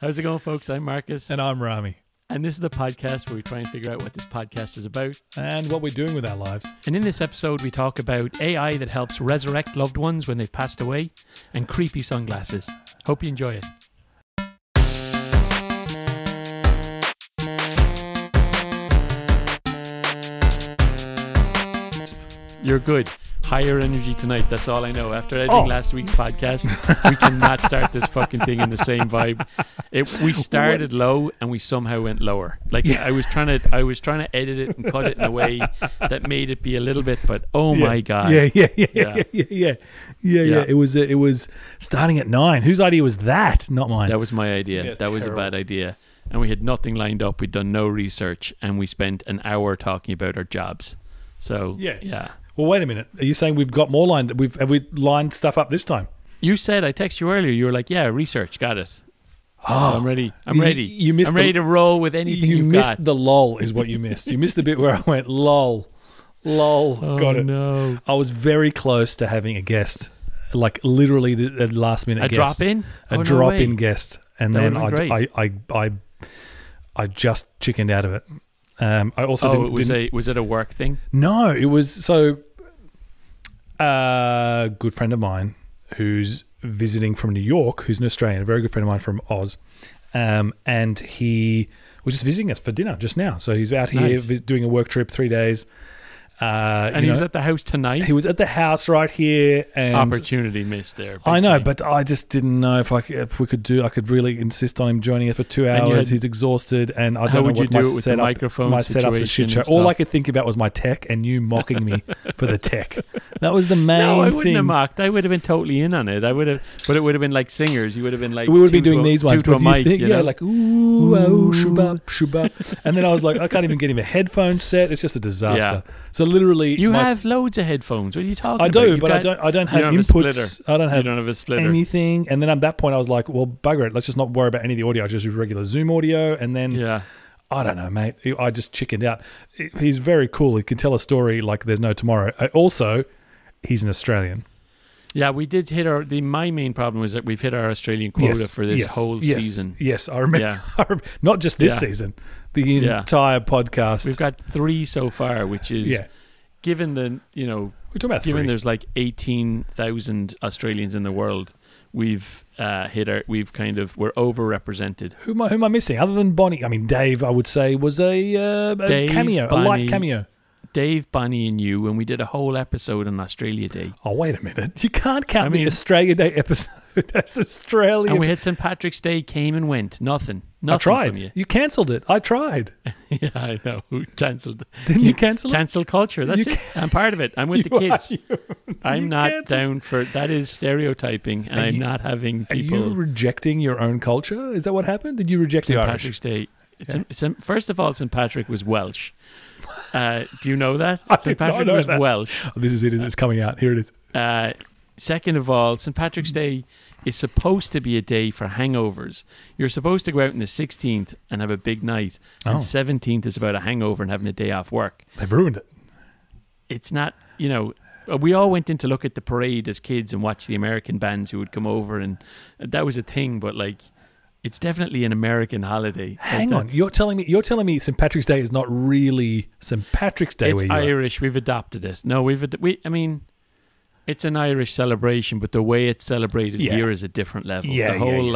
How's it going, folks? I'm Marcus. And I'm Rami. And this is the podcast where we try and figure out what this podcast is about. And what we're doing with our lives. And in this episode, we talk about AI that helps resurrect loved ones when they've passed away and creepy sunglasses. Hope you enjoy it. You're good. Higher energy tonight. That's all I know. After editing last week's podcast, we cannot start this fucking thing in the same vibe. We started low and we somehow went lower. Like I was trying to edit it and cut it in a way that made it be a little bit. But my god, yeah. It was starting at 9. Whose idea was that? Not mine. That was my idea. That was a bad idea. And we had nothing lined up. We'd done no research, and we spent an hour talking about our jobs. So yeah. Well, wait a minute. Are you saying we've got more lined? Have we lined stuff up this time? You said, I texted you earlier, you were like, yeah, research, got it. Oh, so I'm ready. I'm ready. You missed I'm ready to roll with anything you you've missed got. the lol is what you missed. You missed the bit where I went, lol, got it. No. I was very close to having a guest, like literally the last minute guest. A drop-in guest. And then I just chickened out of it. I also was it a work thing? No, it was so a good friend of mine who's visiting from New York, who's an Australian, a very good friend of mine from Oz, and he was just visiting us for dinner just now. So he's out here doing a work trip, 3 days. And he was at the house tonight? He was at the house right here. And opportunity missed there. I know, but I just didn't know if I could really insist on him joining us for 2 hours. He's exhausted, and I don't know what my setup, my setup's a shit show. All I could think about was my tech and you mocking me for the tech. That was the main thing. No, I wouldn't have mocked. I would have been totally in on it. But it would have been like singers. You would have been like, we would be doing these ones to a mic, like ooh, oh, shubab. And then I was like, I can't even get him a headphone set. It's just a disaster. Yeah. So literally, you have loads of headphones. What are you talking about? I do, but I don't have inputs. I don't have a splitter. Anything. And then at that point, I was like, well, bugger it. Let's just not worry about any of the audio. I just use regular Zoom audio. And then, I don't know, mate. I just chickened out. He's very cool. He can tell a story like there's no tomorrow. Also, he's an Australian. Yeah, we did hit my main problem was that we've hit our Australian quota for this whole season. Yes, I remember. Yeah. Not just this season, the entire podcast. We've got 3 so far, which is given the, we're talking about given 3. There's like 18,000 Australians in the world, we're overrepresented. Who am I missing? Other than Bonnie, I mean Dave, I would say was a cameo, a light cameo. Dave, Bonnie, and you, and we did a whole episode on Australia Day. Oh, wait a minute. You can't count the Australia Day episode as Australia. And we had St. Patrick's Day, came and went. Nothing I tried. From you. You cancelled it. I tried. Yeah, I know. We cancelled. Didn't you cancel it? Cancel culture. That's it. I'm part of it. I'm with the kids. I'm not down for... That is stereotyping, and I'm not having people... Are you rejecting your own culture? Is that what happened? Did you reject the Irish? St. Patrick's Day. First of all, St. Patrick was Welsh. Do you know that? St. Patrick was Welsh. Oh, this is it. It's coming out. Here it is. Second of all, St. Patrick's Day is supposed to be a day for hangovers. You're supposed to go out on the 16th and have a big night. And 17th is about a hangover and having a day off work. They've ruined it. It's not, we all went in to look at the parade as kids and watch the American bands who would come over, and that was a thing, but it's definitely an American holiday. Hang on, you're telling me St. Patrick's Day is not really St. Patrick's Day? It's Irish. We've adopted it. No, it's an Irish celebration, but the way it's celebrated here is a different level. The whole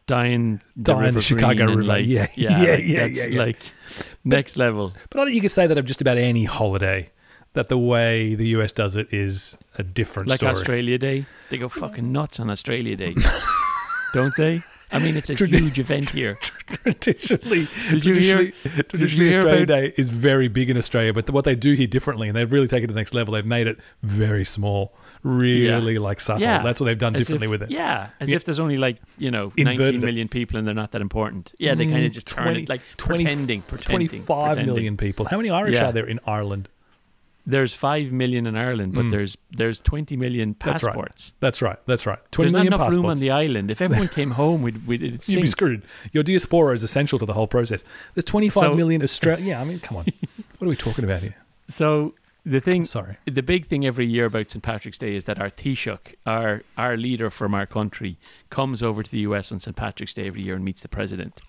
dying the Chicago River. That's next level. But I think you could say that of just about any holiday. That the way the US does it is a different story. Like Australia Day, they go fucking nuts on Australia Day, don't they? I mean, it's a huge event here. Traditionally, Australia Day is very big in Australia, but what they do here differently, and they've really taken it to the next level, they've made it very small, really subtle. Yeah. That's what they've done differently with it. Yeah, if there's only 19 million people and they're not that important. Yeah, they kind of just turn it pretending. 25 million people. How many Irish are there in Ireland? There's 5 million in Ireland, but there's 20 million passports. That's right. 20 there's million not enough passports. room on the island. If everyone came home, we'd you'd be screwed. Your diaspora is essential to the whole process. There's 25 million Australian. Yeah, I mean, come on. What are we talking about here? So The big thing every year about St. Patrick's Day is that our Taoiseach, our leader from our country, comes over to the US on St. Patrick's Day every year and meets the president.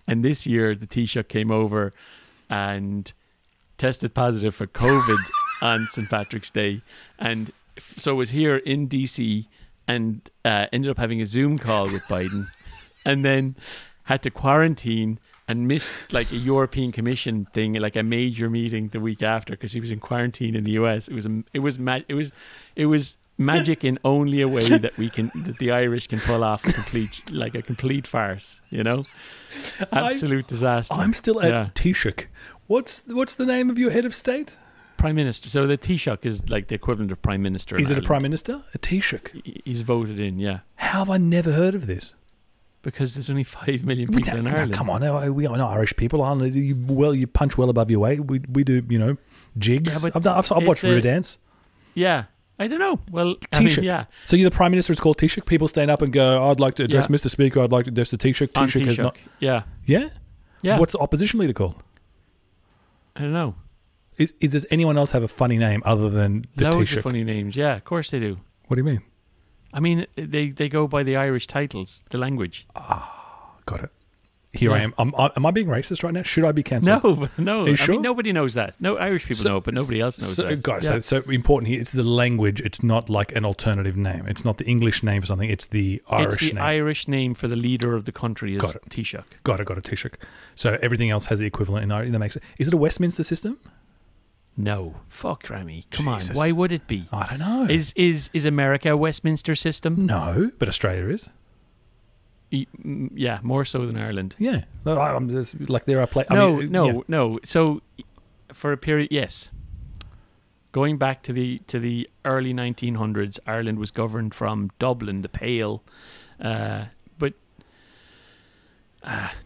And this year, the Taoiseach came over and tested positive for COVID on St. Patrick's Day, and so was here in DC and ended up having a Zoom call with Biden, and then had to quarantine and missed like a European Commission thing, like a major meeting the week after, because he was in quarantine in the US. It was magic in only a way that the Irish can pull off a complete farce. Absolute disaster. I'm still at Taoiseach. What's the name of your head of state? Prime Minister. So the Taoiseach is like the equivalent of Prime Minister. Is it a Prime Minister? A Taoiseach. He's voted in. Yeah. How have I never heard of this? Because there's only 5 million people in Ireland. Come on, we are not Irish people, aren't you? Well, you punch well above your weight. We do, jigs. Yeah, I've watched Riverdance. Yeah, I don't know. Well, Taoiseach. Yeah. So you're the Prime Minister. It's called Taoiseach. People stand up and go, "I'd like to address Mr. Speaker. I'd like to address the Taoiseach." Taoiseach has not. Yeah. Yeah. Yeah. What's the opposition leader called? I don't know. Does anyone else have a funny name other than the Taoiseach? Loads of funny names. Yeah, of course they do. What do you mean? I mean, they go by the Irish titles, the language. Got it. Here I am. Am I being racist right now? Should I be cancelled? No. Are you sure? I mean, nobody knows that. No, Irish people know it, but nobody else knows that. Guys, so important here. It's the language. It's not like an alternative name. It's not the English name for something. It's the Irish name. It's the Irish name for the leader of the country is Taoiseach. Got it, Taoiseach. So everything else has the equivalent in Irish. That makes it. Is it a Westminster system? No. Fuck, Rami. Come on. Why would it be? I don't know. Is America a Westminster system? No, but Australia is. Yeah, more so than Ireland. Yeah, like there are No. So, for a period, yes. Going back to the early 1900s, Ireland was governed from Dublin, the Pale, but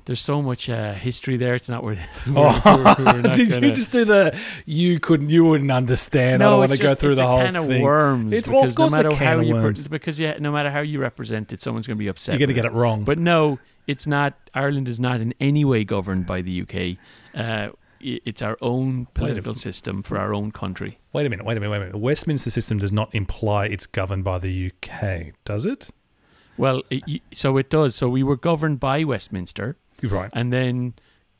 there's so much history there. It's not worth. Did you just do the? You wouldn't understand. No, I don't want to go through the whole thing. It's a can of worms. It's of course a can of worms. Because no matter how you represent it, someone's going to be upset. You're going to get it wrong. But no, it's not. Ireland is not in any way governed by the UK. It's our own political system for our own country. Wait a minute. The Westminster system does not imply it's governed by the UK, does it? Well, so it does. So we were governed by Westminster. Right. And then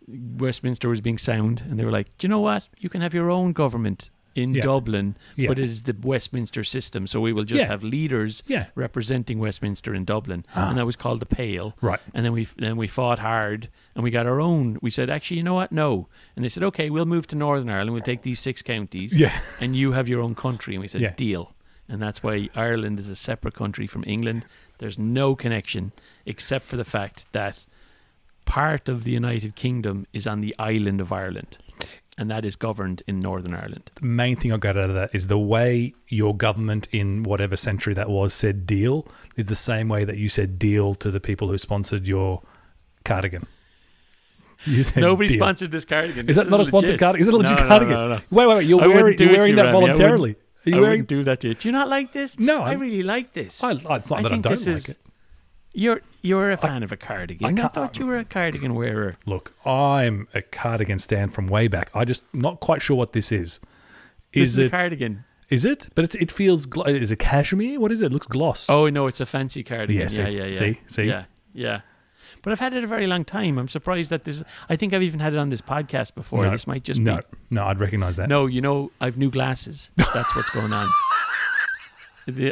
Westminster was being sound, and they were like, do you know what? You can have your own government in Dublin, but it is the Westminster system. So we will just have leaders representing Westminster in Dublin. And that was called the Pale. Right. And then we fought hard, and we got our own. We said, actually, you know what? No. And they said, okay, we'll move to Northern Ireland. We'll take these 6 counties, and you have your own country. And we said, deal. And that's why Ireland is a separate country from England. There's no connection except for the fact that part of the United Kingdom is on the island of Ireland, and that is governed in Northern Ireland. The main thing I got out of that is the way your government in whatever century that was said deal is the same way that you said deal to the people who sponsored your cardigan. Nobody sponsored this cardigan. Is that not a sponsored cardigan? Is it a legit cardigan? No. Wait. You're wearing that voluntarily. I wouldn't do that to you. Do you not like this? No. I really like this. It's not that I don't like it. You're a fan of a cardigan. I thought you were a cardigan wearer. Look, I'm a cardigan stan from way back. I just not quite sure what this is. Is it a cardigan? Is it? But it feels... Is it cashmere? What is it? It looks gloss. Oh, no, it's a fancy cardigan. Yeah. See? Yeah. But I've had it a very long time. I'm surprised that this... I think I've even had it on this podcast before. This might just be... No, I'd recognise that. No, I've new glasses. That's what's going on.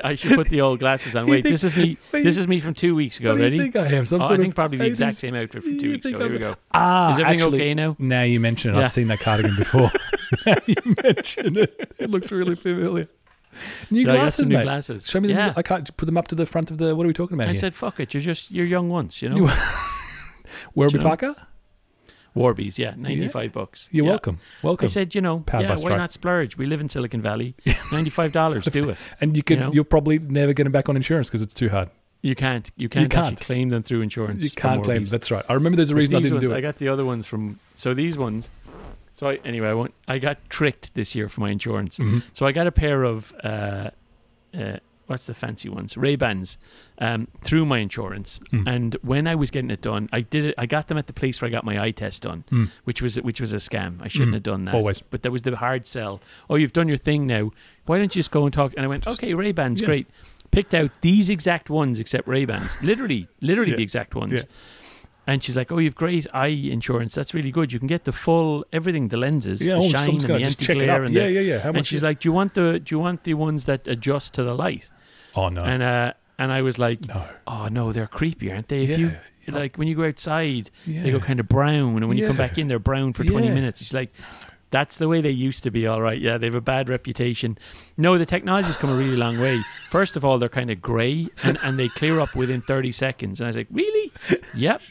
I should put the old glasses on. Wait, this is me. This is me from 2 weeks ago. Ready? I think I have I think probably the exact same outfit from 2 weeks ago. Here we go. Is everything okay now? Now you mention it. I've seen that cardigan before. Now you mention it. It looks really familiar. New glasses, mate. Glasses. Show me them. I can't put them up to the front of the... What are we talking about here? I said, fuck it. You're young once, you know. Warby Parker? Warby's, yeah, $95. You're welcome. I said, why not splurge? We live in Silicon Valley. $95, do it. And you're probably never getting back on insurance because it's too hard. You can't actually claim them through insurance. You can't claim. That's right. I remember there's a reason I didn't do it. I got the other ones from. So these ones. So I got tricked this year for my insurance. Mm-hmm. So I got a pair of. what's the fancy ones? Ray-Bans through my insurance. And when I was getting it done, I got them at the place where I got my eye test done, which was a scam. I shouldn't have done that. Always. But there was the hard sell. Oh, you've done your thing now. Why don't you just go and talk? And I went, okay, Ray-Bans, great. Picked out these exact ones except Ray-Bans. Literally the exact ones. Yeah. And she's like, oh, you've great eye insurance. That's really good. You can get the full everything, the lenses, the shine and the anti-glare. And How much? And she's like, do you want the ones that adjust to the light? Oh no. And I was like, no. Oh no, they're creepy, aren't they? If you like when you go outside, they go kind of brown, and when you come back in, they're brown for 20 minutes. She's like, that's the way they used to be, all right. Yeah, they have a bad reputation. No, the technology's come a really long way. First of all, they're kind of grey, and they clear up within 30 seconds. And I was like, really? Yep.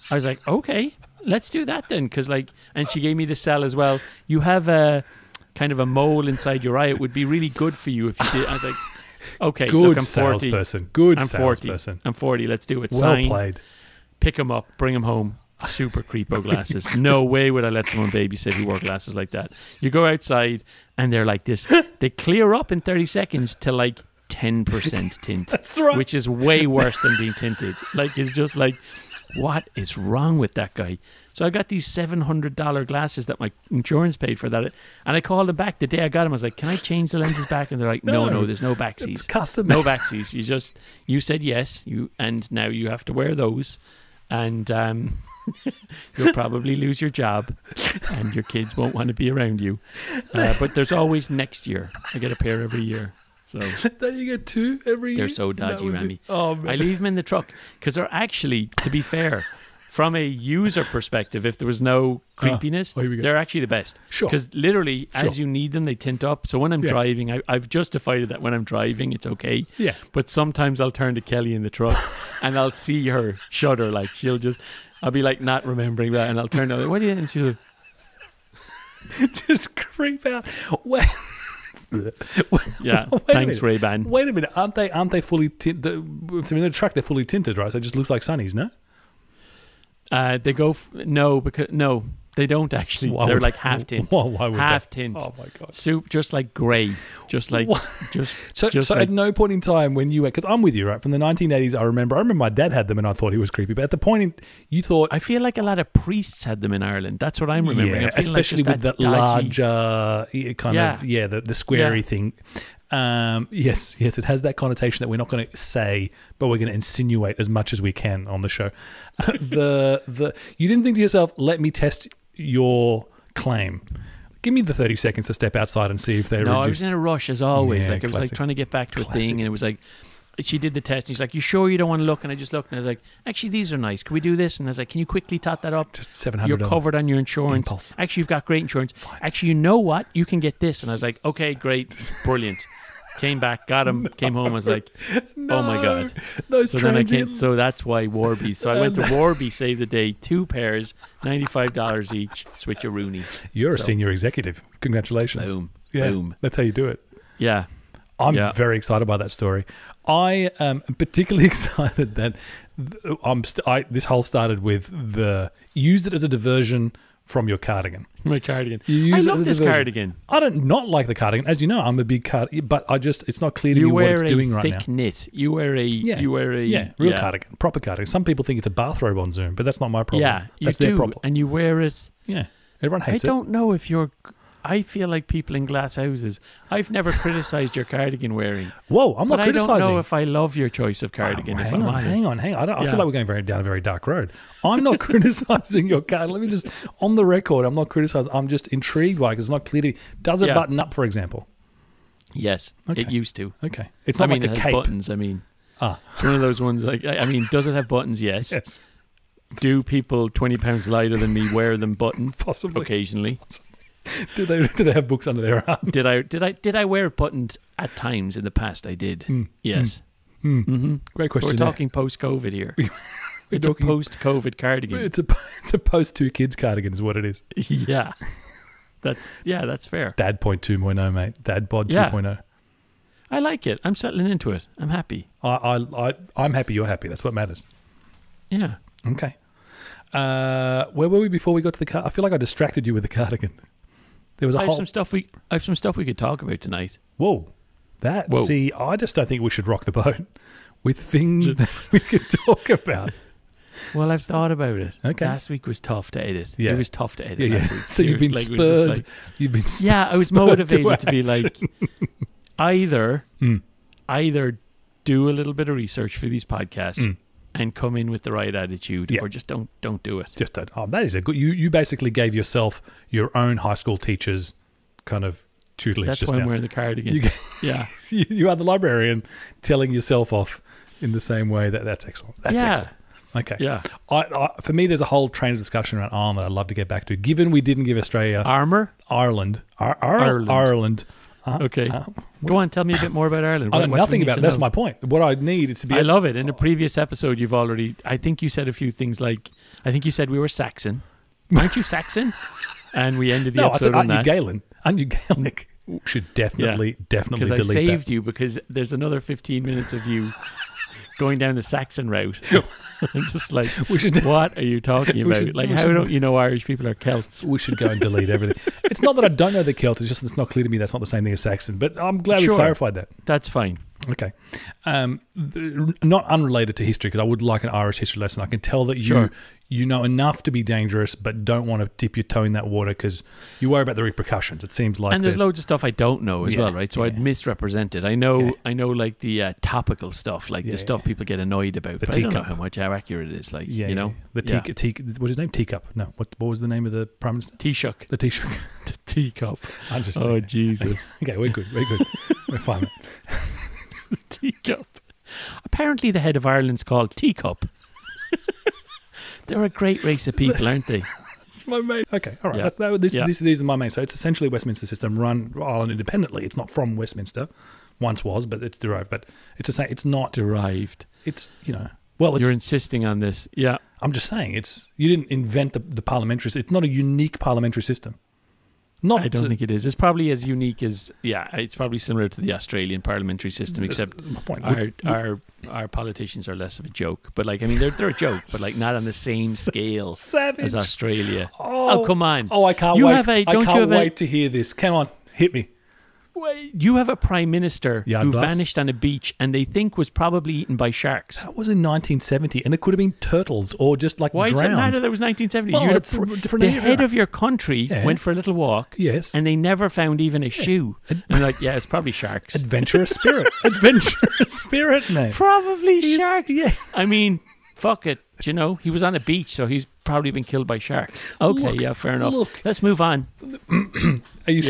I was like, okay, let's do that then. And she gave me the sell as well. You have a kind of a mole inside your eye. It would be really good for you if you did. I was like, okay, good look, I'm 40. Salesperson. Good I'm 40. Salesperson. I'm 40. Let's do it. Well Sign, played. pick them up, bring them home. Super creepo glasses. No way would I let someone babysit who wore glasses like that. You go outside and they're like this. They clear up in 30 seconds to like 10% tint. That's right. Which is way worse than being tinted. Like, it's just like, what is wrong with that guy? So I got these $700 glasses that my insurance paid for that. And I called them back the day I got them. I was like, can I change the lenses back? And they're like, no, there's no backsies. It's custom. No backsies. You said yes, and now you have to wear those. And you'll probably lose your job and your kids won't want to be around you. But there's always next year. I get a pair every year. So don't you get two every year? They're so dodgy, Rami. Oh, man. I leave them in the truck because they're actually, to be fair, from a user perspective, if there was no creepiness, they're actually the best. Sure. Because literally, as you need them, they tint up. So when I'm driving, I've justified it that when I'm driving, it's okay. Yeah. But sometimes I'll turn to Kelly in the truck and I'll see her shudder. Like, I'll be like not remembering that, and I'll turn to her, what do you think? And she's like, just creep out. Wait. Yeah, thanks, Ray-Ban. Wait a minute, aren't they fully tinted? If they're in the truck, they're fully tinted, right? So it just looks like sunnies, no? They go no, they don't actually. They're like half tint. Why would half that? tint. Oh my god! Soup, just like grey, just like So like, at no point in time when you went, because I'm with you, right? From the 1980s, I remember my dad had them, and I thought he was creepy. But at the point you thought, I feel like a lot of priests had them in Ireland. That's what I'm remembering. Yeah, especially with that larger kind of the squarey thing. Yes, it has that connotation that we're not going to say, but we're going to insinuate as much as we can on the show. You didn't think to yourself, let me test your claim. Give me the 30 seconds to step outside and see if they're I was in a rush as always. I was classic. like trying to get back to a thing, and it was like, she did the test, and she's like, you sure you don't want to look? And I just looked, and I was like, actually, these are nice. Can we do this? And I was like, can you quickly tot that up? Just $700. You're covered on your insurance. Impulse. Actually, you've got great insurance. Fine. Actually, you know what? You can get this. And I was like, okay, great, brilliant. Came back, got him, came home. I was like, oh my god. So that's why Warby. So I went to Warby, Save the Day, 2 pairs, $95 each, switcheroony. You're a senior executive. Congratulations. Boom. Yeah, Boom. That's how you do it. Yeah. I'm very excited by that story. I am particularly excited that this whole started with used it as a diversion from your cardigan. My cardigan. I love this cardigan. I don't not like the cardigan. As you know, I'm a big cardigan, but it's not clear to me what it's doing right now. You wear a thick knit. You wear a real cardigan, proper cardigan. Some people think it's a bathrobe on Zoom, but that's not my problem. Yeah, that's their problem. And you wear it. Yeah, everyone hates it. I don't know if you're. I feel like people in glass houses. I've never criticised your cardigan wearing. Whoa, I'm not criticising. I don't know if I love your choice of cardigan. Hang on. I feel like we're going down a very dark road. I'm not criticising your cardigan. Let me just, on the record, I'm not criticising. I'm just intrigued by it because it's not clear to me. Does it button up, for example? Yes, it used to. Okay. It's not like a it has cape. buttons. I mean, it's one of those ones like, does it have buttons? Yes. Yes. Do people 20 pounds lighter than me wear them buttoned? Possibly. Occasionally. Do they have books under their arms? Did I wear it buttoned at times in the past? I did. Yes. Mm-hmm. Great question. We're talking post-COVID here. It's a post-COVID cardigan. It's a post 2 kids cardigan is what it is. Yeah. That's fair. Dad point 2.0, mate. Dad bod 2.0. I like it. I'm settling into it. I'm happy. I'm happy you're happy. That's what matters. Yeah. Okay. Where were we before we got to the car? I feel like I distracted you with the cardigan. There was I have some stuff we could talk about tonight. Whoa. See, I just don't think we should rock the boat with things that we could talk about. Well, I've thought about it. Okay. Last week was tough to edit. Yeah. It was tough to edit last week. So you've been spurred. Yeah, I was motivated to be like, either do a little bit of research for these podcasts and come in with the right attitude, or just don't do it. Just don't. Oh, that is a good. You basically gave yourself your own high school teacher's kind of tutelage. That's just why now. I'm wearing the cardigan. Yeah. You are the librarian telling yourself off in the same way. That's excellent. That's excellent. Okay. Yeah. For me, there's a whole train of discussion around Ireland that I'd love to get back to. Given we didn't give Australia... Ireland. Okay. Go on, tell me a bit more about Ireland. I know nothing about it. That's my point. What I need is to be... I love it. In a previous episode, you've already... I think you said a few things like... I think you said we were Saxon. Aren't you Saxon? And we ended the episode on that. Aren't you Gaelic? Aren't you Gaelic? Should definitely delete that. Because I saved you because there's another 15 minutes of you going down the Saxon route. I'm just like, what are you talking about? How don't you know Irish people are Celts? We should go and delete everything. It's not that I don't know the Celt, it's just that it's not clear to me that's not the same thing as Saxon. But I'm glad we clarified that. That's fine. Okay. Not unrelated to history, because I would like an Irish history lesson. I can tell that you know enough to be dangerous, but don't want to dip your toe in that water because you worry about the repercussions. It seems like, and there's loads of stuff I don't know as well, right? So I'd misrepresent it. I know like the topical stuff, like the stuff people get annoyed about. But I don't know how accurate it is. Like, you know, what's his name? Teacup. No, what was the name of the Prime Minister? Taoiseach. The Taoiseach. The teacup. I'm just. Oh Jesus. Okay, we're good. We're fine. The teacup. Apparently, the head of Ireland's called Teacup. They're a great race of people, aren't they? That's my main. Okay, all right. These are my main. So it's essentially Westminster System run Ireland independently. It's not from Westminster. Once was, but it's derived. But it's not derived. It's you're insisting on this. Yeah, I'm just saying you didn't invent the parliamentary system. It's not a unique parliamentary system. I don't think it is. It's probably as unique as it's probably similar to the Australian parliamentary system, except our politicians are less of a joke. But like, I mean, they're a joke, but like not on the same scale as Australia. Oh, come on! Oh, I can't wait! I can't wait to hear this. Come on, hit me. You have a prime minister who vanished on a beach and they think was probably eaten by sharks. That was in 1970, and it could have been turtles or just like drowned. Why does it matter that it was 1970? Well, it's a different the head of your country went for a little walk, and they never found even a shoe. And they're like, it's probably sharks. Adventurous spirit. Adventurous spirit, mate. Probably sharks. Yeah. I mean, fuck it. You know, he was on a beach, so he's probably been killed by sharks. Okay, fair enough. Let's move on. Are you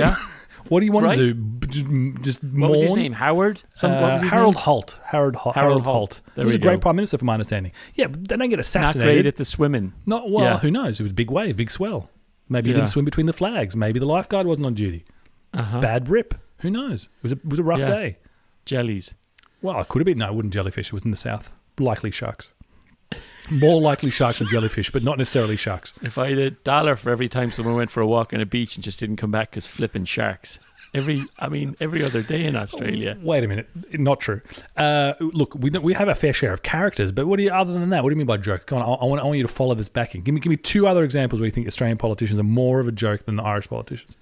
what do you want to do? Just what was his name? Howard? Harold Holt. Harold Holt. He was a great prime minister, from my understanding. Yeah, but they don't get assassinated. Not great at the swimming. Who knows? It was a big wave, big swell. Maybe he didn't swim between the flags. Maybe the lifeguard wasn't on duty. Bad rip. Who knows? It was a rough day. Jellies. Well, it could have been. No, it wasn't jellyfish. It was in the south. Likely sharks. More likely sharks than jellyfish, but not necessarily sharks. If I had $1 for every time someone went for a walk on a beach and just didn't come back because flipping sharks. Every other day in Australia. Wait a minute, not true. Look, we have a fair share of characters, but other than that, what do you mean by joke? Come on, I want you to follow this backing. Give me two other examples where you think Australian politicians are more of a joke than the Irish politicians.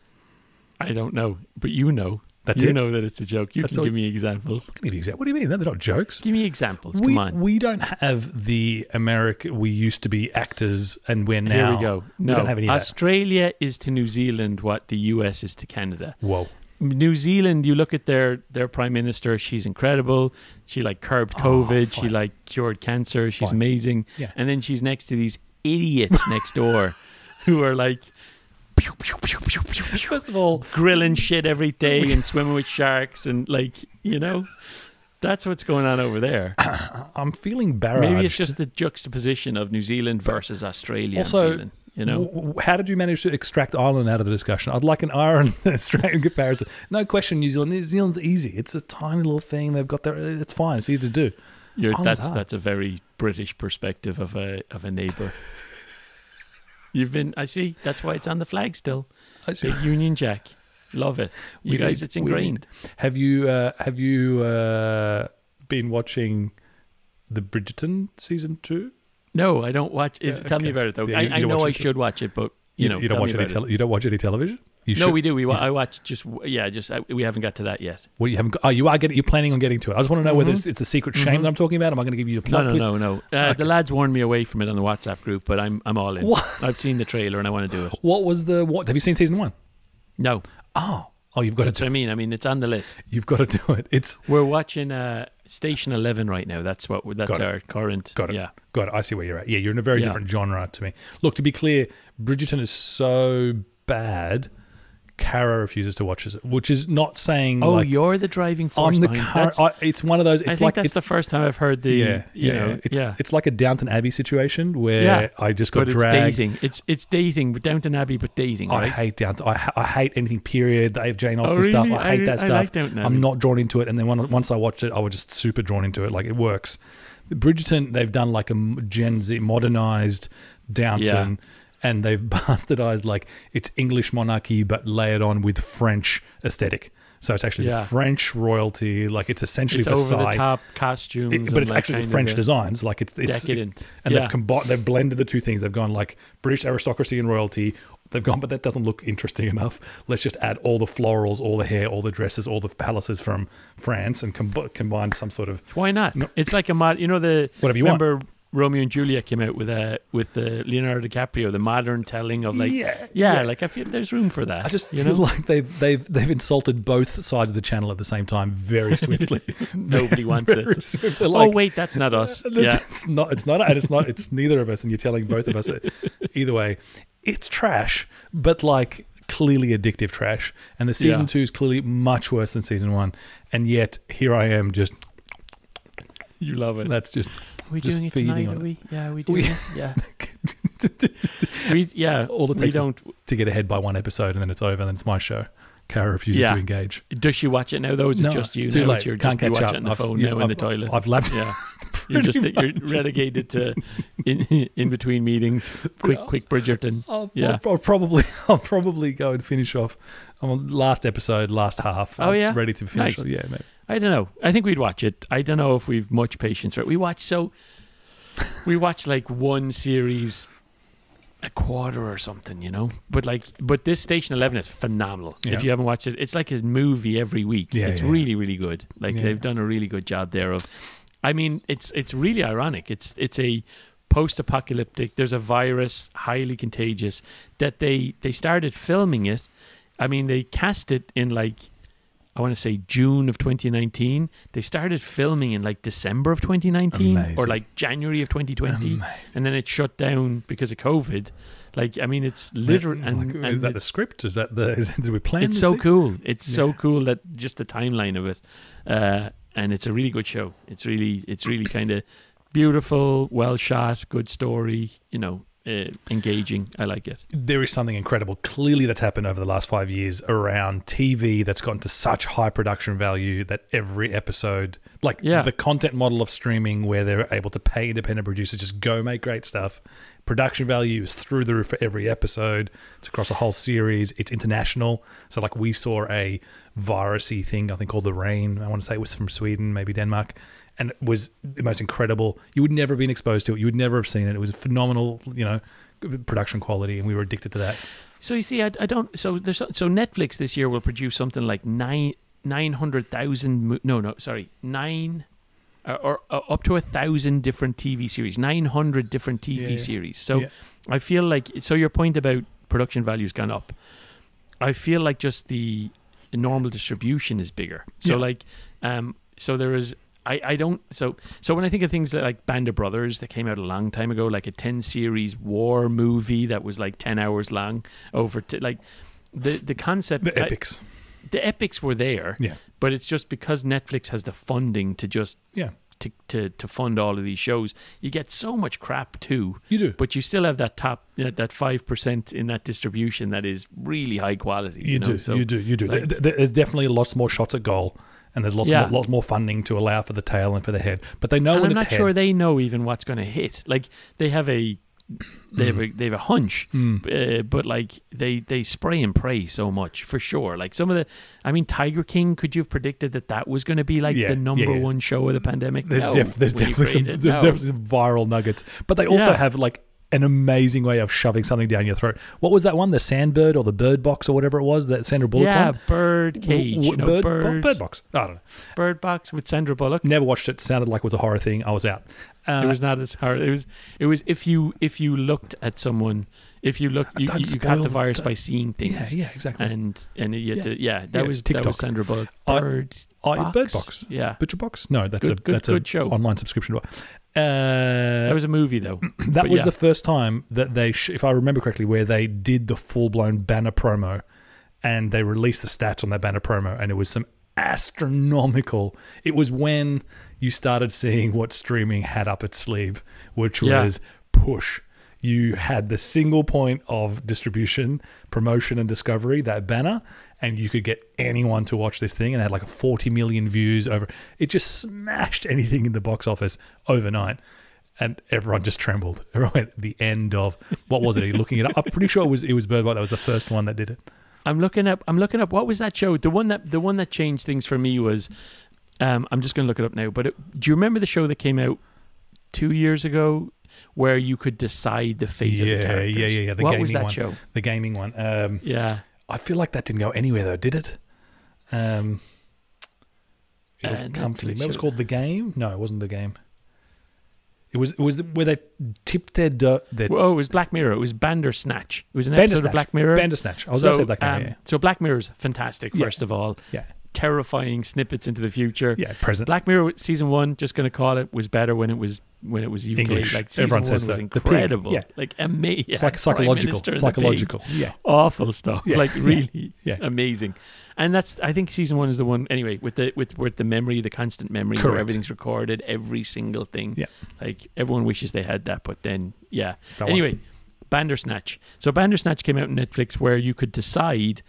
I don't know, but you know. You know that it's a joke. You can give me examples. What do you mean? They're not jokes. Give me examples. Come on. We don't have the America. We used to be actors, and we're now. Here we go. No, we don't have any of that. Australia is to New Zealand what the US is to Canada. Whoa. New Zealand, you look at their prime minister. She's incredible. She curbed COVID. She cured cancer. She's amazing. Yeah. And then she's next to these idiots next door, who are like. First of all, grilling shit every day and swimming with sharks and that's what's going on over there. I'm feeling barraged. Maybe it's just the juxtaposition of New Zealand versus Australia. Also, how did you manage to extract Ireland out of the discussion? I'd like an Ireland-Australian comparison. No question, New Zealand. New Zealand's easy. It's a tiny little thing. They've got their. It's fine. It's easy to do. That's a very British perspective of a neighbour. I see. That's why it's on the flag still. Big Union Jack. Love it. You guys, it's ingrained. Have you been watching the Bridgerton season 2? No, I don't watch. Tell me about it though. I know I should watch it, but you don't watch any television. We do. I watched we haven't got to that yet. Well, you haven't. You're planning on getting to it. I just want to know whether it's a secret shame that I'm talking about. Am I going to give you a plot twist? No. Okay. The lads warned me away from it on the WhatsApp group, but I'm all in. What? I've seen the trailer and I want to do it. What have you seen season 1? No. Oh, you've got That's to. what I mean. I mean, it's on the list. You've got to do it. We're watching Station 11 right now. That's our current. Got it. Yeah. Got it. I see where you're at. Yeah, you're in a very different genre to me. Look, to be clear, Bridgerton is so bad, Cara refuses to watch it, which is not saying. Oh, you're the driving force behind it. It's one of those. It's I think that's the first time I've heard the. It's like a Downton Abbey situation where I just got dragged. It's dating, but Downton Abbey, but dating. Right? I hate Downton. I hate anything period. They have Jane Austen stuff. I hate that stuff. Like Downton Abbey. I'm not drawn into it, and then once I watched it, I was just super drawn into it. Like it works. Bridgerton, they've done like a Gen Z modernized Downton. Yeah. And they've bastardized like it's English monarchy, but layered on with French aesthetic. So it's actually French royalty. Like it's essentially Versailles. Over the top costumes, but it's actually French designs. Like it's decadent. And they've blended the two things. They've gone like British aristocracy and royalty. They've gone, but that doesn't look interesting enough. Let's just add all the florals, all the hair, all the dresses, all the palaces from France, and combine some sort of. Why not? It's like a mod. Whatever you want. Romeo and Juliet came out with Leonardo DiCaprio, the modern telling of like like I feel there's room for that. I just feel like they've insulted both sides of the channel at the same time very swiftly. Nobody wants it. Swiftly, like, wait, that's not us. It's not. It's neither of us, and you're telling both of us. Either way, it's trash, but like clearly addictive trash. And the season 2 is clearly much worse than season 1, and yet here I am just. You love it. That's just. Are we doing it tonight? Are we? Yeah, are we doing it? Yeah. All it takes is to get ahead by one episode, and then it's over, and then it's my show. Cara refuses to engage. Does she watch it now, though? Is it just you? It's too late. You're Can't just catch watching up. it on the phone now in the toilet. I've lapped. Yeah. You're relegated to in between meetings. Quick Bridgerton. I'll probably go and finish off. I'm on last episode, last half. It's ready to finish. Nice. Yeah, maybe. I don't know. I think we'd watch it. I don't know if we've much patience. Right? We watch like one series a quarter or something, But this Station 11 is phenomenal. Yeah. If you haven't watched it, it's like a movie every week. It's really, really good. Like they've done a really good job there. It's really ironic. It's a post-apocalyptic. There's a virus, highly contagious, that they started filming it. I mean, they cast it in like. I want to say June of 2019. They started filming in like December of 2019 or like January of 2020. And then it shut down because of COVID. Like, I mean, it's literally... Is that the script? Did we plan It's so cool. It's so cool that just the timeline of it. And it's a really good show. It's really kind of beautiful, well shot, good story, engaging. I like it. There is something incredible clearly that's happened over the last 5 years around TV that's gotten to such high production value that every episode, the content model of streaming where they're able to pay independent producers just go make great stuff. Production value is through the roof for every episode. It's across a whole series. It's international. So like we saw a virusy thing, I think called The Rain. I want to say it was from Sweden, maybe Denmark. And it was the most incredible. You would never have been exposed to it. You would never have seen it. It was a phenomenal, production quality, and we were addicted to that. So you see, I don't. So Netflix this year will produce something like 900,000. Nine or up to 1,000 different TV series. 900 different TV series. So I feel like your point about production value has gone up. I feel like just the normal distribution is bigger. So so there is. So when I think of things like Band of Brothers that came out a long time ago, like a 10-series war movie that was like 10 hours long the concept... The epics. The epics were there, but it's just because Netflix has the funding to just... To fund all of these shows, you get so much crap too. You do, but you still have that top, that 5% in that distribution that is really high quality. You do. Like, there's definitely lots more shots at goal, and there's lots more funding to allow for the tail and for the head. But they know when it's head. I'm not sure they know even what's going to hit. Like they have a hunch, but like they spray and pray so much for sure. Like some of the, Tiger King. Could you have predicted that was going to be like the number one show of the pandemic? There's definitely some viral nuggets, but they also have like an amazing way of shoving something down your throat. What was that one? The Sandbird or the Bird Box or whatever it was that Sandra Bullock Yeah, one? Bird Cage. Bird Box. I don't know. Bird Box with Sandra Bullock. Never watched it. Sounded like it was a horror thing. I was out. It was not as hard. It was if you looked at someone, if you looked, you got the virus by seeing things. Yeah, exactly. And you had to, that was Sandra Bullock. Bird Box. Yeah. Butcher Box? No, that's a good show. Online subscription. That was a movie though. That was the first time that they, if I remember correctly, where they did the full-blown banner promo, and they released the stats on that banner promo, and it was some astronomical. It was when you started seeing what streaming had up its sleeve, which was push. You had the single point of distribution, promotion, and discovery, that banner, and you could get anyone to watch this thing, and it had like 40 million views over. It just smashed anything in the box office overnight, and everyone just trembled. Everyone went, the end of, what was it? Are you looking it up? I'm pretty sure it was Bird Box. That was the first one that did it. I'm looking up. What was that show? The one that changed things for me was, I'm just going to look it up now. But do you remember the show that came out 2 years ago, where you could decide the fate of the characters? Yeah. What was that show? The gaming one. Yeah. I feel like that didn't go anywhere though, did it? It'll come to me. It was called The Game. No, it wasn't The Game. It was where they tipped their. Oh, it was Black Mirror. It was Bandersnatch. It was an episode of Black Mirror. Bandersnatch. I was going to say Black Mirror. Yeah. So Black Mirror's fantastic. First of all, terrifying snippets into the future. Yeah, present. Black Mirror season 1, just going to call it, was better when it was UK. English. Like season Everyone 1 says was so. incredible. Like amazing. It's like psychological. Yeah, awful stuff. Yeah. Like really amazing. And I think season 1 is the one anyway with the memory, the constant memory, where everything's recorded, every single thing. Yeah, like everyone wishes they had that, but then anyway, Bandersnatch. So Bandersnatch came out on Netflix, where you could decide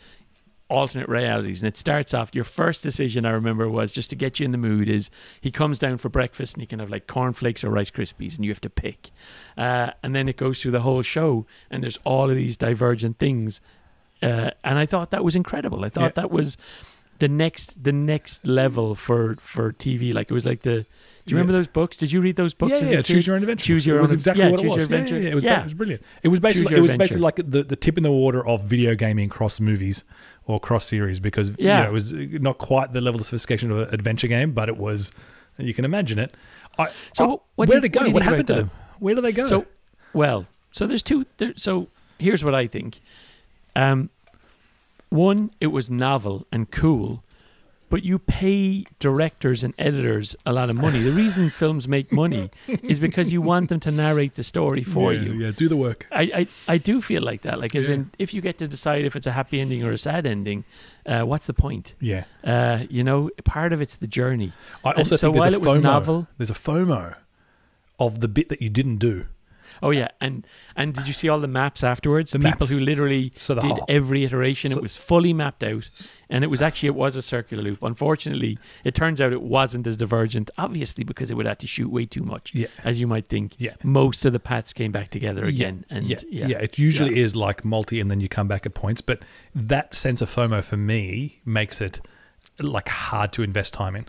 alternate realities, and it starts off, your first decision I remember was, just to get you in the mood, is he comes down for breakfast and he can have like cornflakes or Rice Krispies, and you have to pick, and then it goes through the whole show, and there's all of these divergent things, and I thought that was incredible. I thought that was the next level for TV. Like it was like the. Do you remember those books? Did you read those books? Yeah. Choose Your Own Adventure. Choose Your Own. It was exactly what it was. Yeah, it was brilliant. It was basically like the tip in the water of video gaming cross movies or cross series, because it was not quite the level of sophistication of an adventure game, but it was. You can imagine it. So where did they go? What happened to them? Where do they go? So there's two. So here's what I think. One, it was novel and cool. But you pay directors and editors a lot of money. The reason films make money is because you want them to narrate the story for you. Yeah, do the work. I do feel like that. Like, as in, if you get to decide if it's a happy ending or a sad ending, what's the point? Yeah. Part of it's the journey. I also think while it was novel, there's a FOMO of the bit that you didn't do. Oh yeah, and did you see all the maps afterwards? The people who literally did every iteration. It was fully mapped out, and it was a circular loop. Unfortunately, it turns out it wasn't as divergent, obviously, because it would have to shoot way too much, as you might think. Yeah. Most of the paths came back together again. And it usually is like multi, and then you come back at points. But that sense of FOMO for me makes it like hard to invest time in,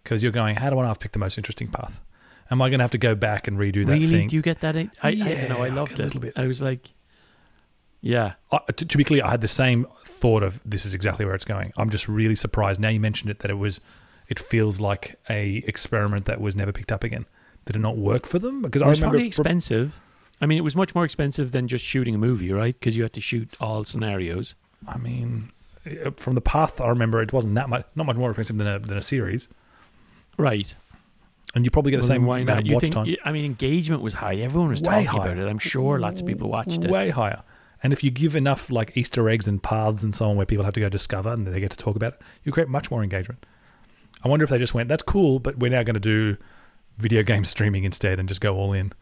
because you're going, how do I pick the most interesting path? Am I going to have to go back and redo that thing? Really? Do you get that? I don't know. I loved it. A little bit. I was like, to be clear, I had the same thought of, this is exactly where it's going. I'm just really surprised. Now you mentioned it, that it feels like a experiment that was never picked up again. Did it not work for them? Because it was probably expensive. I mean, it was much more expensive than just shooting a movie, right? Because you had to shoot all scenarios. I mean, from the path, I remember it wasn't that much, not much more expensive than a series. Right. And you probably get the same amount of watch time. I mean, engagement was high. Everyone was talking about it. I'm sure lots of people watched it. Way higher. And if you give enough like Easter eggs and paths and so on, where people have to go discover and they get to talk about it, you create much more engagement. I wonder if they just went, that's cool, but we're now going to do video game streaming instead and just go all in,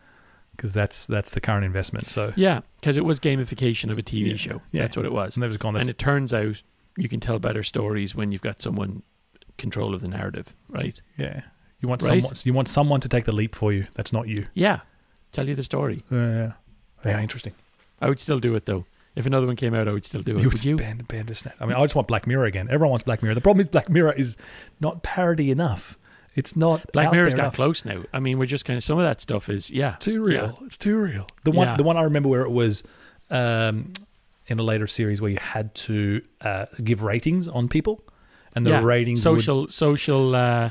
because that's the current investment. So yeah, because it was gamification of a TV show. Yeah. That's what it was. And it turns out you can tell better stories when you've got someone control of the narrative, right? Yeah. You want someone to take the leap for you. That's not you. Yeah. Tell you the story. Yeah, interesting. I would still do it, though. If another one came out, I would still do it. Would you? Bandersnatch. I mean, I just want Black Mirror again. Everyone wants Black Mirror. The problem is Black Mirror is not parody enough. It's not. Black Mirror's got enough. close now. I mean, we're just kind of, some of that stuff is, It's too real. It's too real. The one I remember where it was in a later series where you had to give ratings on people, and the ratings everyone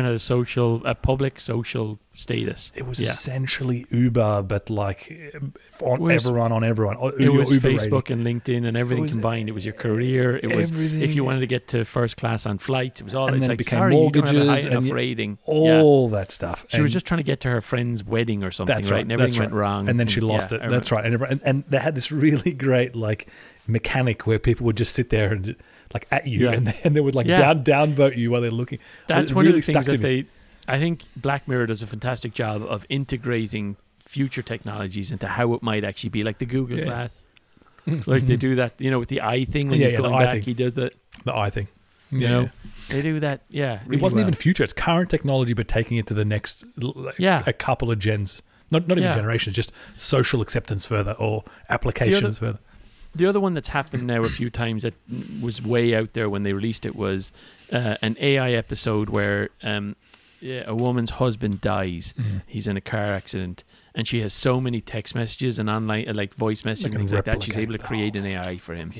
had a social, public social status. It was essentially Uber, but like everyone on everyone. It was Uber Facebook rating. and LinkedIn and everything combined. It was your career. It was if you wanted to get to first class on flights. It was all. And it's then like, it became sorry, mortgages you don't have a high and enough rating. All that stuff. She was just trying to get to her friend's wedding or something, right? And everything went wrong. And then she lost it. That's right. And they had this really great like mechanic where people would just sit there and like at you, and they would like downvote you while they're looking. That's one of the things that I think Black Mirror does a fantastic job of integrating future technologies into how it might actually be, like the Google Glass. Like they do that, with the eye thing when he's going back, he does that. The eye thing. You know, they do that, really it wasn't even future, it's current technology, but taking it to the next a couple of gens. Not even generations, just social acceptance further or applications further. The other one that's happened now a few times that was way out there when they released it was an AI episode where a woman's husband dies. He's in a car accident, and she has so many text messages and online, like voice messages and things like that. She's able to create an AI for him,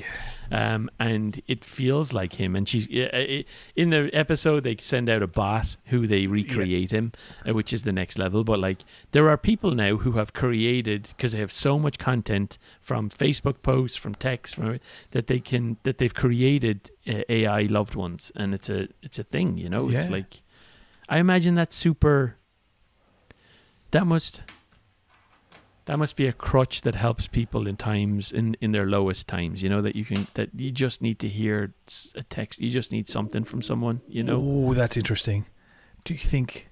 and it feels like him. And she's in the episode they send out a bot who they recreate him, which is the next level. But like there are people now who have created, because they have so much content from Facebook posts, from text, that they've created AI loved ones, and it's a thing. It's like. I imagine that's super. That must be a crutch that helps people in times in their lowest times. That you just need to hear a text. You just need something from someone. Oh, that's interesting. Do you think?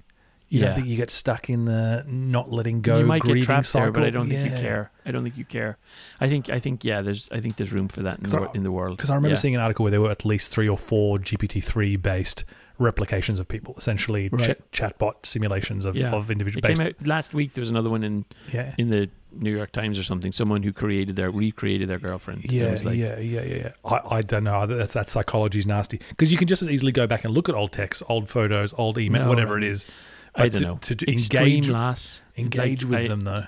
You don't think you get stuck in the not letting go? You might grieving get trapped cycle? there, but I don't think you care. I don't think you care. I think there's room for that in the world. Because I remember seeing an article where there were at least 3 or 4 GPT-3 based replications of people, essentially chatbot simulations of individual. It came out last week. There was another one in the New York Times or something. Someone who recreated their girlfriend. I don't know. That psychology is nasty, because you can just as easily go back and look at old texts, old photos, old email, whatever it is. But I don't know. To engage with them though.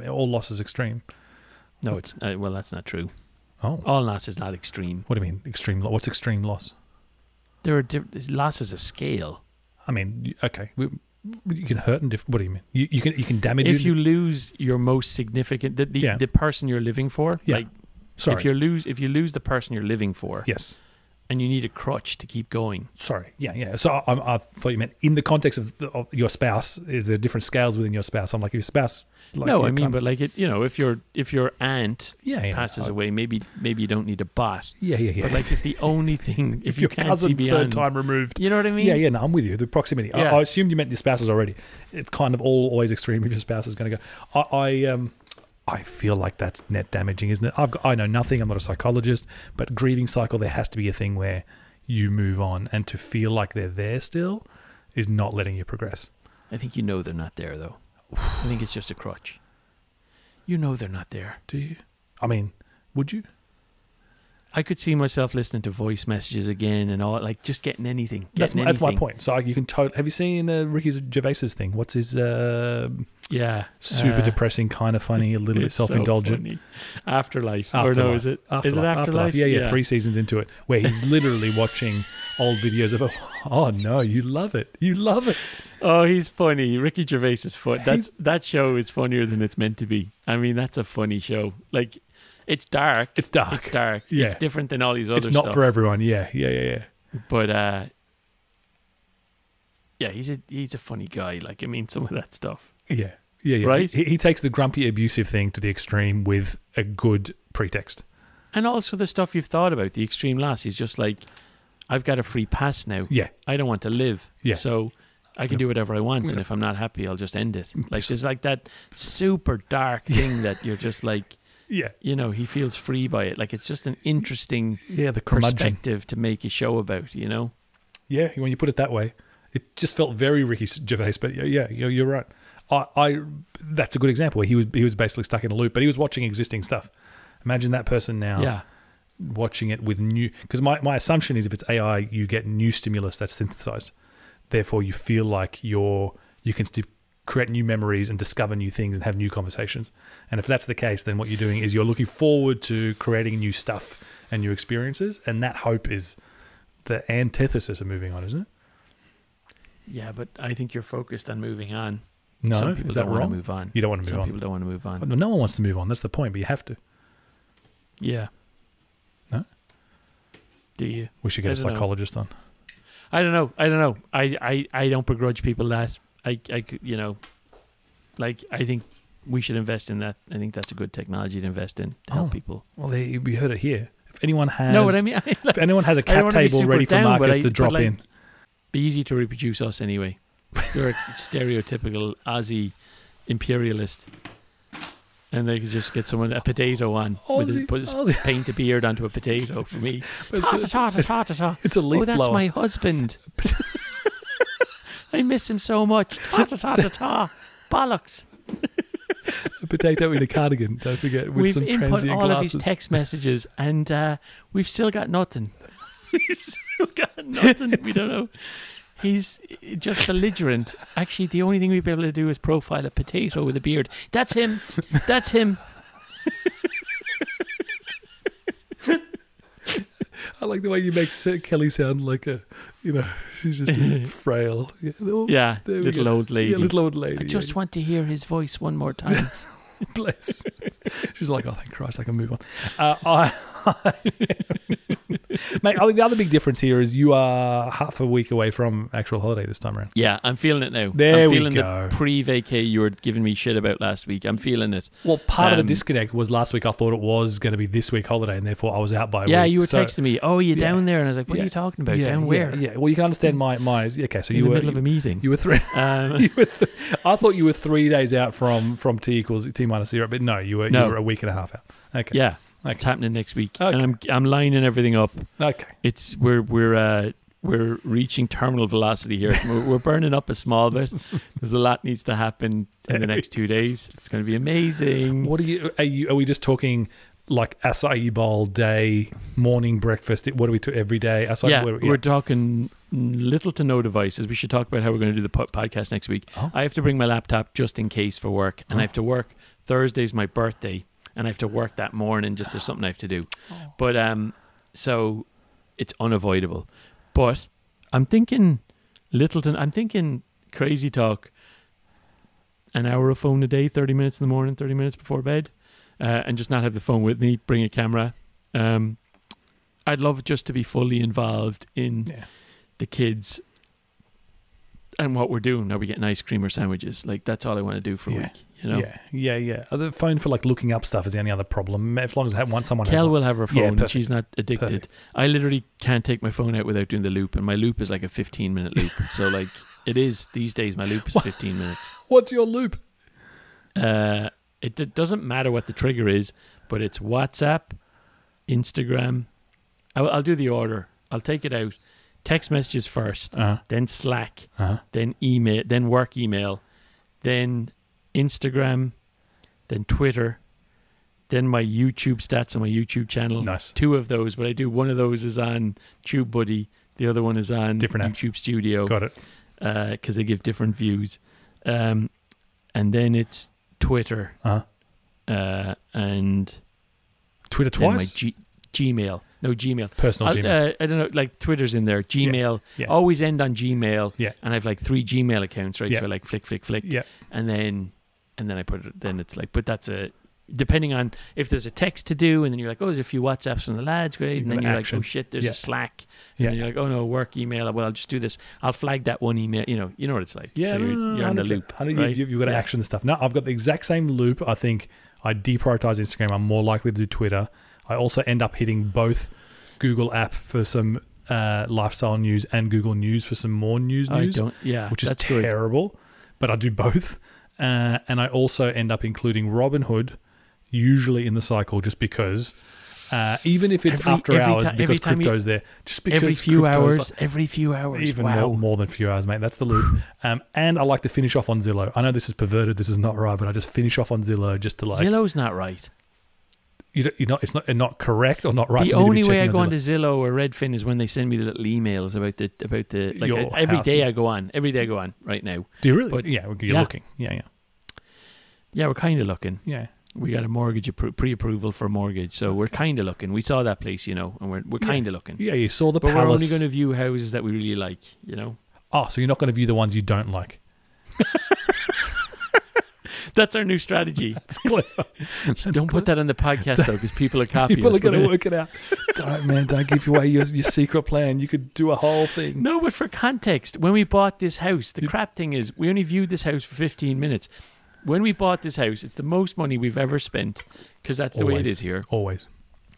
All loss is extreme. No, it's well, that's not true. Oh, all loss is not extreme. What do you mean extreme? What's extreme loss? There are loss is a scale. I mean, okay, you can hurt and what do you mean? You can damage. If you lose your most significant, the person you're living for, like, sorry, if you lose the person you're living for, yes, and you need a crutch to keep going. Sorry, So I thought you meant in the context of your spouse. Is there different scales within your spouse? I'm like, if your spouse. Like, no, I mean, but like it, if your aunt passes away, maybe you don't need a bot. Yeah. But like if the only thing, if your you can't cousin see beyond, third time removed, you know what I mean? Yeah. No, I'm with you. The proximity. Yeah. I assumed you meant your spouses already. It's kind of always extreme if your spouse is going to go. I feel like that's net damaging, isn't it? I know nothing. I'm not a psychologist, but grieving cycle, there has to be a thing where you move on, and to feel like they're there still is not letting you progress. I think they're not there though. I think it's just a crutch. They're not there. Do you? I mean, would you? I could see myself listening to voice messages again and all, like just getting anything. That's my point. So you can have you seen Ricky Gervais's thing? What's his super depressing, kind of funny, a little bit self-indulgent. So Afterlife. Or no, is it Afterlife? Yeah, 3 seasons into it, where he's literally watching old videos of oh no, you love it. Oh, he's funny. Ricky Gervais is fun. That show is funnier than it's meant to be. I mean, that's a funny show. Like, it's dark. Yeah. It's different than all these other stuff. It's not for everyone. Yeah. But he's a funny guy. Like, I mean, some of that stuff. Yeah. Right? He takes the grumpy, abusive thing to the extreme with a good pretext. And also the stuff you've thought about, the extreme loss. He's just like, I've got a free pass now. Yeah. I don't want to live. Yeah. So I can do whatever I want. And if I'm not happy, I'll just end it. Like, there's like that super dark thing that you're just like, he feels free by it. Like, it's just an interesting the perspective to make a show about, Yeah, when you put it that way. It just felt very Ricky Gervais, but you're right. That's a good example where he was basically stuck in a loop, but he was watching existing stuff. Imagine that person now watching it with new, because my assumption is if it's AI, you get new stimulus that's synthesized. therefore you feel like you can create new memories and discover new things and have new conversations. And if that's the case, then what you're doing is you're looking forward to creating new stuff and new experiences, and that hope is the antithesis of moving on, isn't it? Yeah, but I think you're focused on moving on. No, some people is that don't wrong? want to move on. You don't want to move on. Some people don't want to move on. No one wants to move on. That's the point, but you have to. Yeah. No? Do you? We should get a psychologist on. I don't know. I don't begrudge people that. I think we should invest in that. I think that's a good technology to invest in to help people. Well, we heard it here. If anyone has, if anyone has a cap table ready for Marcus to drop in, be easy to reproduce us anyway. They're a stereotypical Aussie imperialist, and they could just get someone a potato on, paint a beard onto a potato for me. It's a leaf blower. Oh, that's my husband. I miss him so much. Bollocks. A potato in a cardigan, don't forget, with we've some input transient all glasses. of his text messages, and we've still got nothing. We've still got nothing. We don't know. He's just belligerent. Actually, the only thing we'd be able to do is profile a potato with a beard. That's him. That's him. I like the way you make Kelly sound like she's just frail. Yeah, little old lady. Yeah, little old lady. I just want to hear his voice one more time. Bless. She's like, oh, thank Christ, I can move on. Mate, I think the other big difference here is you are half a week away from actual holiday this time around. Yeah, I'm feeling it now. I'm feeling the pre-vacay you were giving me shit about last week. I'm feeling it. Well, part of the disconnect was last week I thought it was going to be this week holiday, and therefore I was out by a week. Yeah, you were texting me, oh, you're down there? And I was like, what are you talking about? Down where? Yeah, well, you can understand my okay, so in the middle of a meeting. You were three. I thought you were 3 days out from T = T-0, but no, you were a week and a half out. Okay. Yeah. Okay. It's happening next week, okay. And I'm lining everything up. Okay, we're reaching terminal velocity here. We're burning up a small bit. There's a lot needs to happen in the next 2 days. It's going to be amazing. What are we just talking like acai bowl day, morning breakfast? What are we to every day? Acai, we're talking little to no devices. We should talk about how we're going to do the podcast next week. Oh. I have to bring my laptop just in case for work, and I have to work. Thursday's my birthday. And I have to work that morning, just there's something I have to do. Oh. But so it's unavoidable. But I'm thinking Littleton, I'm thinking crazy talk, an hour of phone a day, 30 minutes in the morning, 30 minutes before bed, and just not have the phone with me, bring a camera. I'd love just to be fully involved in the kids and what we're doing. Are we getting ice cream or sandwiches? Like, that's all I want to do for a week. You know? Yeah. The phone for like looking up stuff is the only other problem. As long as someone Kel has will have her phone, and she's not addicted. Perfect. I literally can't take my phone out without doing the loop, and my loop is like a 15-minute loop. So like it is these days, my loop is 15 minutes. What's your loop? It doesn't matter what the trigger is, but it's WhatsApp, Instagram. I'll do the order. I'll take it out. Text messages first, then Slack, then email, then work email, then Instagram, then Twitter, then my YouTube stats on my YouTube channel. Nice. 2 of those, but I do one of those is on TubeBuddy, the other one is on different YouTube apps. Studio. Got it. Because they give different views. And then it's Twitter. And Twitter twice? My Gmail. No, Gmail. Personal Gmail. I don't know, like Twitter's in there. Gmail. Yeah. Always end on Gmail. Yeah. And I have like 3 Gmail accounts, right? Yeah. So I like flick. Yeah. And then I put it, then it's like, but that's depending on if there's a text to do, and then you're like, oh, there's a few WhatsApps from the lads, great. And then you're like, oh shit, there's a Slack. And then you're like, oh no, work email. Well, I'll just do this. I'll flag that one email. You know what it's like. Yeah. So you're on the loop. Right? You've got to action the stuff. No, I've got the exact same loop. I think I deprioritize Instagram. I'm more likely to do Twitter. I also end up hitting both Google app for some lifestyle news and Google News for some more news, which is terrible. Good. But I do both. And I also end up including Robinhood, usually in the cycle, just because, even if it's after hours, because crypto's there. Just because every few hours. Even more than a few hours, mate. That's the loop. And I like to finish off on Zillow. I know this is perverted. This is not right, but I just finish off on Zillow just to like... Zillow's not right. It's not correct or not right. The only way I go onto Zillow or Redfin is when they send me the little emails about the like every day I go on right now. Do you really? But you're looking. Yeah. Yeah, we're kind of looking. Yeah. We got a mortgage pre-approval for a mortgage, so we're kind of looking. We saw that place, and we're kind of looking. Yeah, you saw the but palace. We're only going to view houses that we really like, Oh, so you're not going to view the ones you don't like? That's our new strategy. That's clever. Don't put that on the podcast though, because people are copying. People are going to work it out. Don't give away your secret plan. You could do a whole thing. No, but for context, when we bought this house, the crap thing is we only viewed this house for 15 minutes. When we bought this house, it's the most money we've ever spent, because that's the way it is here. Always.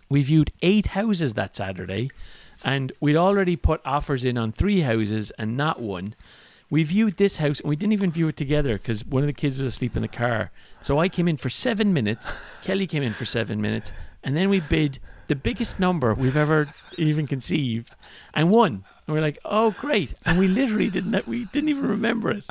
We viewed 8 houses that Saturday, and we'd already put offers in on 3 houses and not one. We viewed this house, and we didn't even view it together because one of the kids was asleep in the car. So I came in for 7 minutes, Kelly came in for 7 minutes, and then we bid the biggest number we've ever even conceived and won. And we're like, oh, great. And we literally didn't even remember it.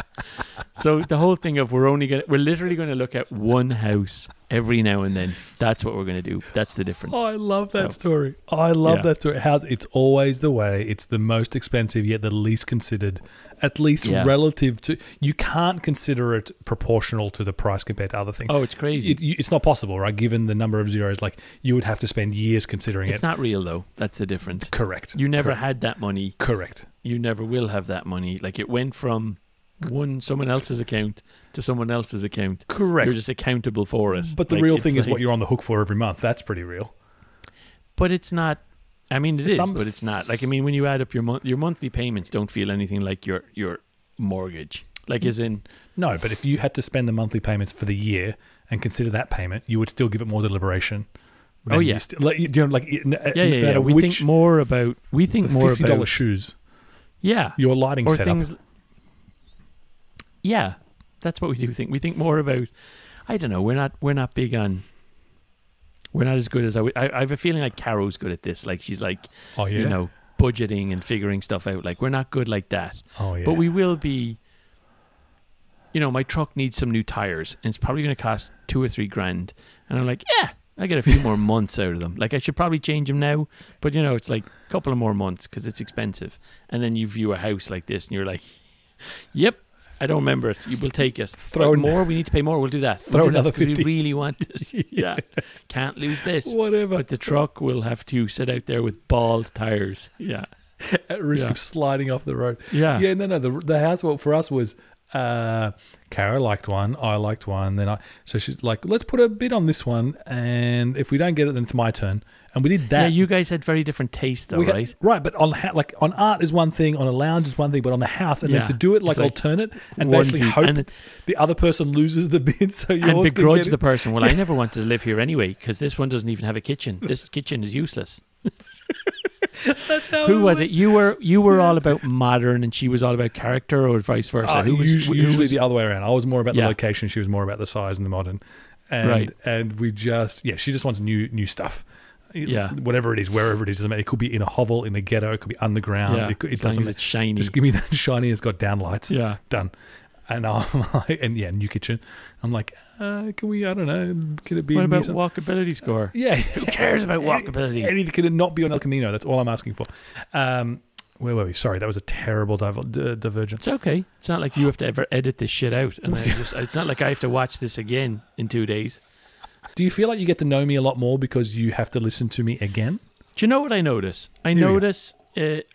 So the whole thing of we're literally going to look at one house every now and then. That's what we're going to do. That's the difference. Oh, I love that story. I love that story. It's always the way. It's the most expensive, yet the least considered, at least relative to. You can't consider it proportional to the price compared to other things. Oh, it's crazy. It's not possible, right? Given the number of zeros, like you would have to spend years considering it. It's not real, though. That's the difference. Correct. You never had that money. Correct. You never will have that money. Like it went from someone else's account to someone else's account. Correct. You're just accountable for it. But the real thing is what you're on the hook for every month. That's pretty real. But it's not. I mean, it is, but it's not. Like, I mean, when you add up your monthly payments, don't feel anything like your mortgage. Like, as in. No, but if you had to spend the monthly payments for the year and consider that payment, you would still give it more deliberation. Oh yeah. Yeah. We think more about $50 shoes. Yeah. Your lighting or setup. Things, yeah, that's what we do think. We think more about. I don't know. We're not big on. We're not as good as I have a feeling like Caro's good at this. Like she's like, budgeting and figuring stuff out. Like we're not good like that. Oh yeah. But we will be. My truck needs some new tires, and it's probably going to cost $2 or $3 grand. And I'm like, yeah, I get a few more months out of them. Like I should probably change them now, but it's like a couple of more months because it's expensive. And then you view a house like this, and you're like, yep. I don't remember it. You will take it. Throw more. We need to pay more. We'll do that. Throw another 50. We really want it. Yeah. Can't lose this. Whatever. But the truck will have to sit out there with bald tires. Yeah. At risk of sliding off the road. Yeah. Yeah. No. The house for us was. Cara liked one. I liked one. So she's like, let's put a bid on this one, and if we don't get it, then it's my turn. And we did that. Yeah, you guys had very different taste, though, right? Right, but on art is one thing, on a lounge is one thing, but on the house, and then to do it like alternate and basically hope the other person loses the bid, so you and begrudge the person. Well, I never wanted to live here anyway because this one doesn't even have a kitchen. This kitchen is useless. That's how Who was it? You were all about modern, and she was all about character, or vice versa. Usually the other way around. I was more about the location. She was more about the size and the modern. And, and we just she just wants new stuff. Yeah, whatever it is, wherever it is, doesn't matter. It could be in a hovel, in a ghetto. It could be underground. Yeah, as long as it's shiny. Just give me that shiny. It's got downlights. Yeah, done. And I'm like, new kitchen. I'm like, can we? I don't know. Could it be? What about walkability score? Yeah, who cares about walkability? Anything could it not be on El Camino? That's all I'm asking for. Where were we? Sorry, that was a terrible divergence. It's okay. It's not like you have to ever edit this shit out, and it's not like I have to watch this again in 2 days. Do you feel like you get to know me a lot more because you have to listen to me again? Do you know what I notice? I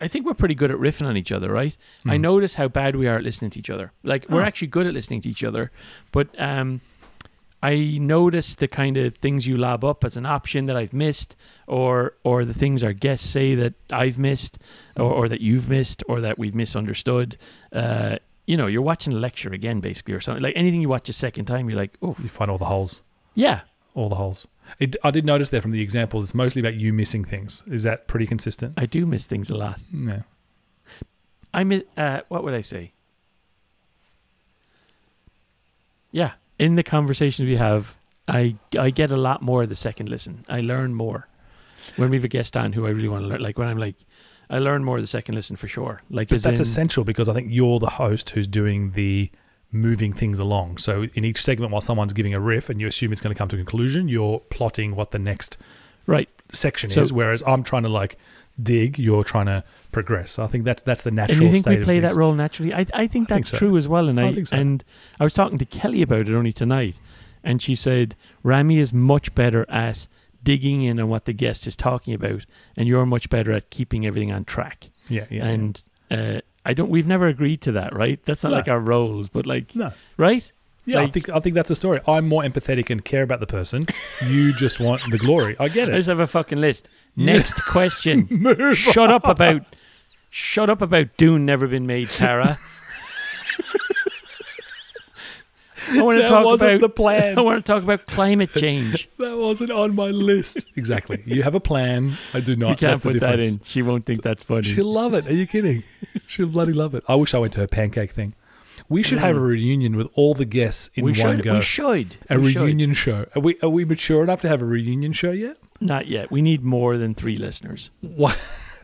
think we're pretty good at riffing on each other, right? I notice how bad we are at listening to each other. Like, we're actually good at listening to each other, but I notice the kind of things you lob up as an option that I've missed, or the things our guests say that I've missed, or that you've missed, or that we've misunderstood. You're watching a lecture again, basically, or something. Like anything you watch a second time, you're like, oh. You find all the holes. Yeah. All the holes. I did notice there from the examples, it's mostly about you missing things. Is that pretty consistent? I do miss things a lot. Yeah. I miss, what would I say? Yeah. In the conversations we have, I get a lot more the second listen. I learn more. When we have a guest on who I really want to learn, like when I'm like, I learn more the second listen for sure. Like, but that's essential because I think you're the host who's doing the moving things along. So in each segment, while someone's giving a riff and you assume it's going to come to a conclusion, you're plotting what the next section is. Whereas I'm trying to like dig, you're trying to progress. So I think that's the natural. And you think state we play of that role naturally? I think that's true as well. And I think so. And I was talking to Kelly about it only tonight, and she said Rami is much better at digging in on what the guest is talking about, and you're much better at keeping everything on track. And we've never agreed to that, right? That's not like our roles, but like, right? Yeah, like, I think that's a story. I'm more empathetic and care about the person. You just want the glory. I get it. I just have a fucking list. Next question. Shut up about Dune never been made, Tara. I want to talk about the plan. I want to talk about climate change. That wasn't on my list. Exactly. You have a plan. I do not. You can't put that in. She won't think that's funny. She'll love it. Are you kidding? She'll bloody love it. I wish I went to her pancake thing. We should have a reunion with all the guests in one go. We should. A reunion show. Are we mature enough to have a reunion show yet? Not yet. We need more than 3 listeners. What?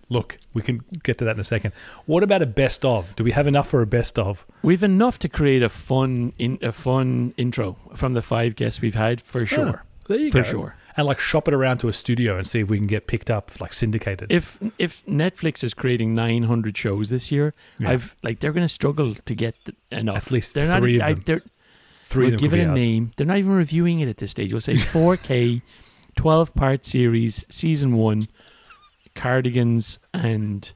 Look, we can get to that in a second. What about a best of? Do we have enough for a best of? We've enough to create a fun intro from the 5 guests we've had, for sure. There you go. For sure. And like shop it around to a studio and see if we can get picked up, like syndicated. If Netflix is creating 900 shows this year, they're going to struggle to get enough. At least 3 of them. We'll give it a name. They're not even reviewing it at this stage. We'll say 4K, 12-part series, season 1, Cardigans and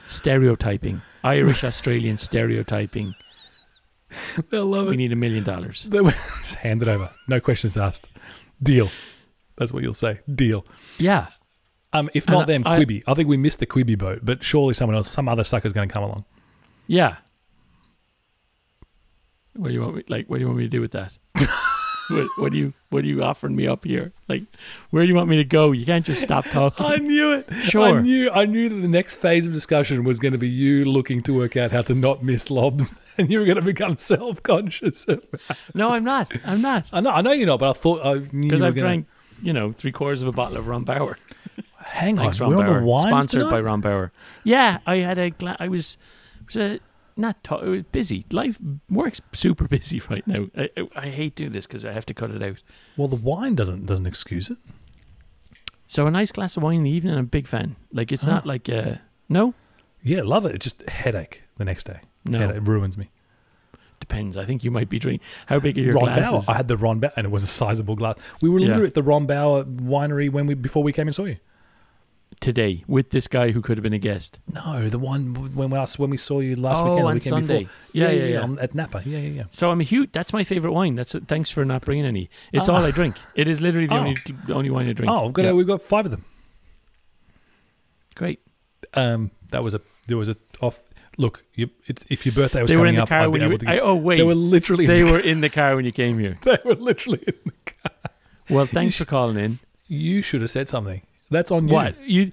stereotyping, Irish Australian stereotyping. They'll love it. We need $1 million. Just hand it over. No questions asked. Deal. That's what you'll say. Deal. Yeah. If not them, Quibi. I think we missed the Quibi boat, but surely someone else, some other sucker's going to come along. Yeah. What do you want me to do with that? What are you offering me up here? Like, where do you want me to go? You can't just stop talking. I knew it. Sure. I knew that the next phase of discussion was going to be you looking to work out how to not miss lobs, and you were going to become self-conscious. No, I'm not. I know you're not, but I thought I knew because I've drank, 3/4 of a bottle of Ron Bauer. Hang Thanks, on, we're on the wine sponsored tonight? by Ron Bauer. Yeah, I had it was busy. Life works super busy right now. I hate doing this because I have to cut it out. Well, the wine doesn't excuse it. So a nice glass of wine in the evening, I'm a big fan. Like, it's not like no. Yeah, love it. It's just a headache the next day. No, it ruins me. Depends. I think you might be drinking. How big are your Ron glasses? Bauer. I had the Ron Bauer, and it was a sizable glass. We were literally at the Ron Bauer winery before we came and saw you. Today with this guy who could have been a guest. No, the one when we saw you last weekend. On Sunday. Before. Yeah. At Napa. Yeah. So I'm a huge. That's my favorite wine. Thanks for not bringing any. It's all I drink. It is literally the only wine I drink. Oh, we've got 5 of them. Great. There was a off. Look, if your birthday was they coming were in the up, car I'd when be you. able to. Oh wait, they were literally. They were in the car when you came here. They were literally in the car. Well, thanks for calling in. You should have said something. That's on you. What you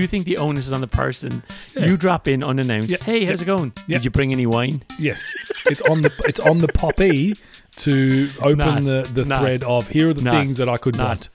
think the onus is on the person? Yeah. You drop in unannounced. Yeah. Hey, how's it going? Yeah. Did you bring any wine? Yes, it's on the poppy to open the thread of here are the things that I could not.